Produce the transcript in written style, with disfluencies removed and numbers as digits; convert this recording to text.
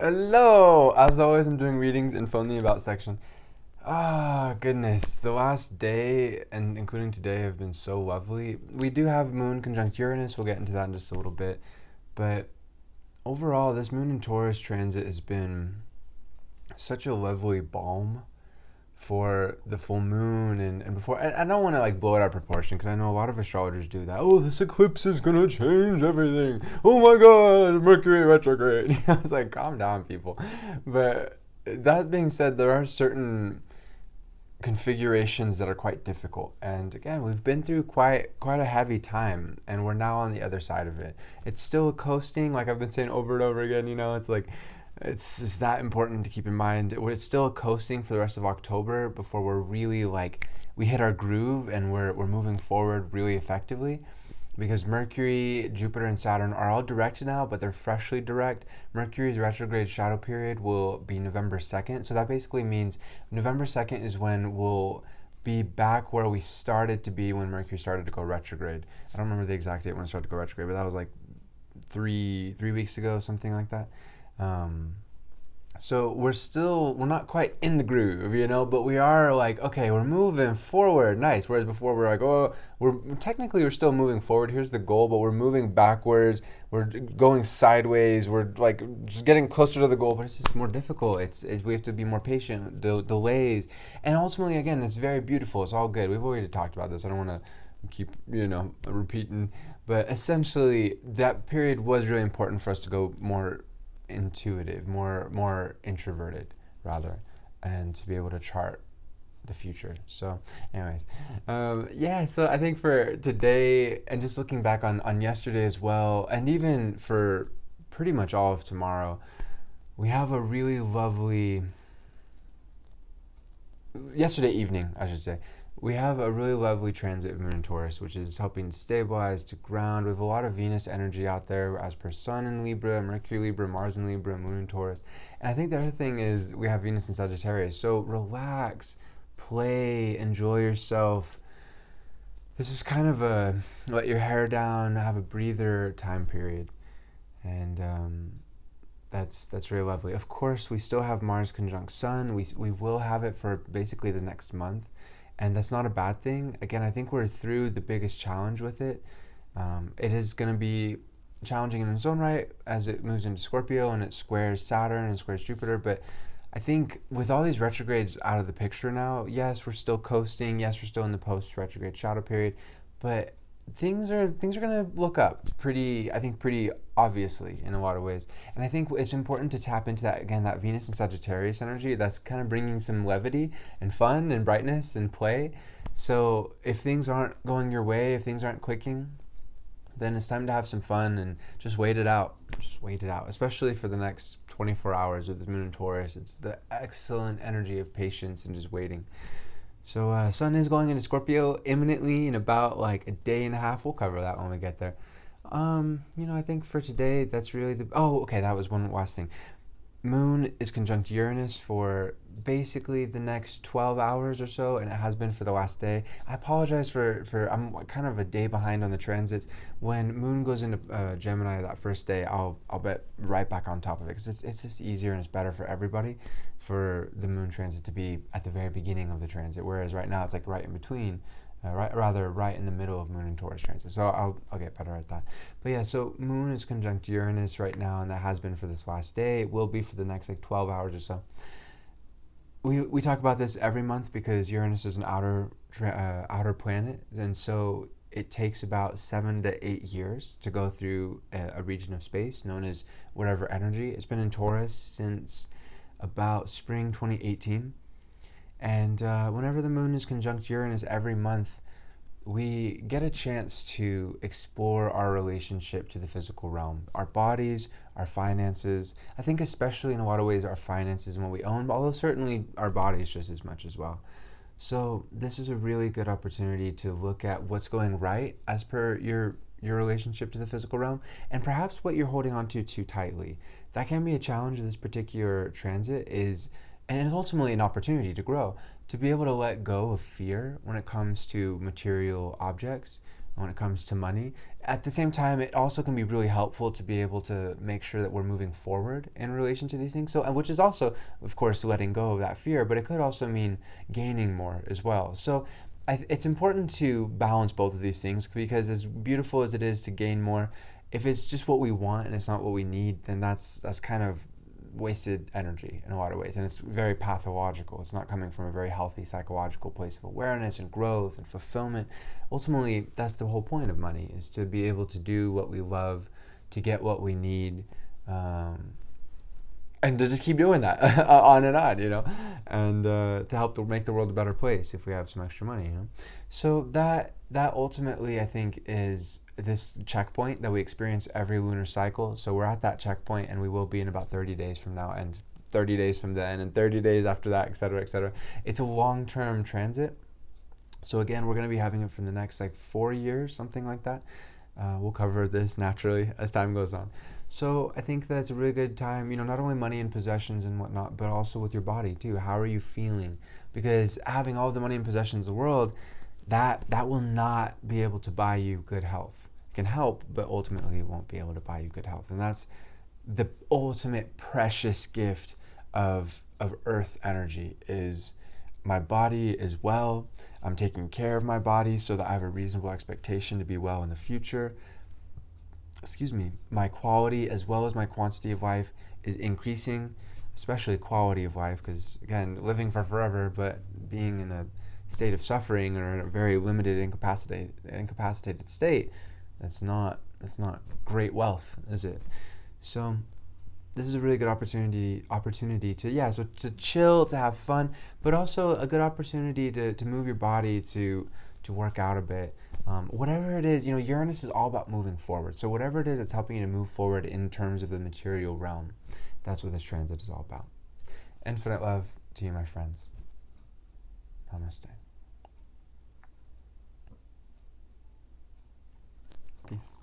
Hello! As always, I'm doing readings in Phone the About section. Ah, goodness. The last day, and including today, have been so lovely. We do have Moon conjunct Uranus. We'll get into that in just a little bit. But overall, this Moon in Taurus transit has been such a lovely balm for the full moon and before. I don't want to like blow it out of proportion because I know a lot of astrologers do that. Oh, this eclipse is gonna change everything. Oh my God, Mercury Retrograde. I was like, calm down, people. But that being said, there are certain configurations that are quite difficult. And again, we've been through quite a heavy time, and we're now on the other side of it. It's still coasting, like I've been saying over and over again. It's like it's just that important to keep in mind. It's still coasting for the rest of October before we're really like we hit our groove and we're moving forward really effectively because Mercury, Jupiter, and Saturn are all direct now, but they're freshly direct. Mercury's retrograde shadow period will be November 2nd. So that basically means November 2nd is when we'll be back where we started to be when Mercury started to go retrograde. I don't remember the exact date when it started to go retrograde, but that was like three weeks ago, something like that. Um, so we're not quite in the groove, but we are like, okay, we're moving forward, nice. Whereas before we're like, oh, we're still moving forward. Here's the goal, but we're moving backwards. We're going sideways. We're like just getting closer to the goal, but it's just more difficult. It's we have to be more patient. Delays, and ultimately, again, it's very beautiful. It's all good. We've already talked about this. I don't want to keep repeating, but essentially, that period was really important for us to go more intuitive, more introverted rather, and to be able to chart the future. So, anyways, yeah. So I think for today, and just looking back on yesterday as well, and even for pretty much all of tomorrow, we have a really lovely yesterday evening, I should say, we have a really lovely transit of Moon in Taurus, which is helping to stabilize, to ground. We have a lot of Venus energy out there as per Sun in Libra, Mercury Libra, Mars in Libra, Moon in Taurus. And I think the other thing is we have Venus in Sagittarius. So relax, play, enjoy yourself. This is kind of a let your hair down, have a breather time period. And that's really lovely. Of course, we still have Mars conjunct Sun. We will have it for basically the next month, and that's not a bad thing. Again, I think we're through the biggest challenge with it. It is going to be challenging in its own right as it moves into Scorpio and it squares Saturn and squares Jupiter. But I think with all these retrogrades out of the picture now, yes, we're still coasting. Yes, we're still in the post retrograde shadow period, but things are going to look up pretty obviously in a lot of ways. And I think it's important to tap into that again, that Venus and Sagittarius energy that's kind of bringing some levity and fun and brightness and play. So if things aren't going your way, if things aren't clicking, then it's time to have some fun and just wait it out. Just wait it out, especially for the next 24 hours with this Moon in Taurus. It's the excellent energy of patience and just waiting. So Sun is going into Scorpio imminently in about like a day and a half. We'll cover that when we get there. I think for today that's really the. Oh, okay. That was one last thing. Moon is conjunct Uranus for basically the next 12 hours or so, and it has been for the last day. I apologize for I'm kind of a day behind on the transits. When Moon goes into Gemini that first day, I'll bet right back on top of it because it's just easier and it's better for everybody for the Moon transit to be at the very beginning of the transit, whereas right now it's like right in between. Right in the middle of Moon and Taurus transit. So I'll get better at that. But yeah, so Moon is conjunct Uranus right now, and that has been for this last day. It will be for the next like 12 hours or so. We talk about this every month because Uranus is an outer planet, and so it takes about 7 to 8 years to go through a region of space known as whatever energy. It's been in Taurus since about spring 2018. And whenever the Moon is conjunct Uranus every month, we get a chance to explore our relationship to the physical realm, our bodies, our finances. I think especially in a lot of ways our finances and what we own, although certainly our bodies just as much as well. So this is a really good opportunity to look at what's going right as per your relationship to the physical realm, and perhaps what you're holding on to too tightly. That can be a challenge of this particular transit is, and it's ultimately an opportunity to grow, to be able to let go of fear when it comes to material objects, when it comes to money. at the same time, it also can be really helpful to be able to make sure that we're moving forward in relation to these things. So, and which is also, of course, letting go of that fear, but it could also mean gaining more as well. So, it's important to balance both of these things, because as beautiful as it is to gain more, if it's just what we want and it's not what we need, then that's kind of wasted energy in a lot of ways, and it's very pathological. It's not coming from a very healthy psychological place of awareness and growth and fulfillment. Ultimately, that's the whole point of money, is to be able to do what we love, to get what we need, and to just keep doing that on and on, and to help to make the world a better place if we have some extra money, So that ultimately, I think, is this checkpoint that we experience every lunar cycle. So we're at that checkpoint, and we will be in about 30 days from now, and 30 days from then, and 30 days after that, et cetera, et cetera. It's a long-term transit. So again, we're going to be having it for the next 4 years, something like that. We'll cover this naturally as time goes on. So I think that's a really good time, not only money and possessions and whatnot, but also with your body too. How are you feeling? Because having all the money and possessions in the world, that will not be able to buy you good health. It can help, but ultimately it won't be able to buy you good health. And that's the ultimate precious gift of earth energy, is my body is well. I'm taking care of my body so that I have a reasonable expectation to be well in the future. My quality as well as my quantity of life is increasing, especially quality of life, because again, living for forever, but being in a state of suffering or in a very limited incapacitated state, that's not great wealth, is it? So this is a really good opportunity to chill, to have fun, but also a good opportunity to move your body, to work out a bit. Whatever it is, Uranus is all about moving forward. So whatever it is that's helping you to move forward in terms of the material realm, that's what this transit is all about. Infinite love to you, my friends. Namaste. Peace.